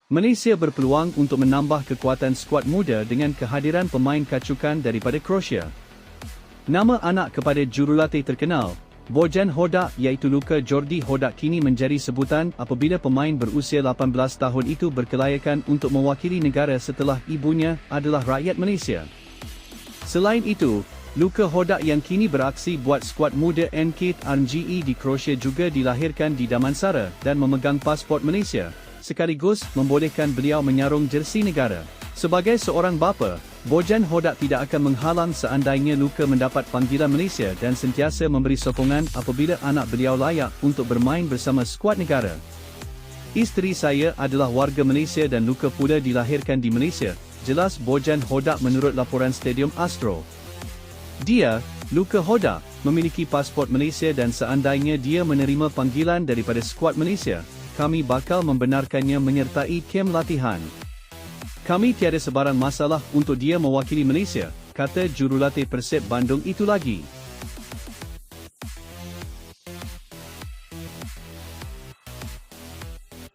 Malaysia berpeluang untuk menambah kekuatan skuad muda dengan kehadiran pemain kacukan daripada Croatia. Nama anak kepada jurulatih terkenal, Bojan Hodak iaitu Luka Jordi Hodak kini menjadi sebutan apabila pemain berusia 18 tahun itu berkelayakan untuk mewakili negara setelah ibunya adalah rakyat Malaysia. Selain itu, Luka Hodak yang kini beraksi buat skuad muda NKRMGE di Croatia juga dilahirkan di Damansara dan memegang pasport Malaysia, sekaligus membolehkan beliau menyarung jersey negara. Sebagai seorang bapa, Bojan Hodak tidak akan menghalang seandainya Luka mendapat panggilan Malaysia dan sentiasa memberi sokongan apabila anak beliau layak untuk bermain bersama skuad negara. Isteri saya adalah warga Malaysia dan Luka pula dilahirkan di Malaysia, jelas Bojan Hodak menurut laporan Stadium Astro. Dia, Luka Hodak, memiliki pasport Malaysia dan seandainya dia menerima panggilan daripada skuad Malaysia, kami bakal membenarkannya menyertai kem latihan. Kami tiada sebarang masalah untuk dia mewakili Malaysia, kata jurulatih Persib Bandung itu lagi.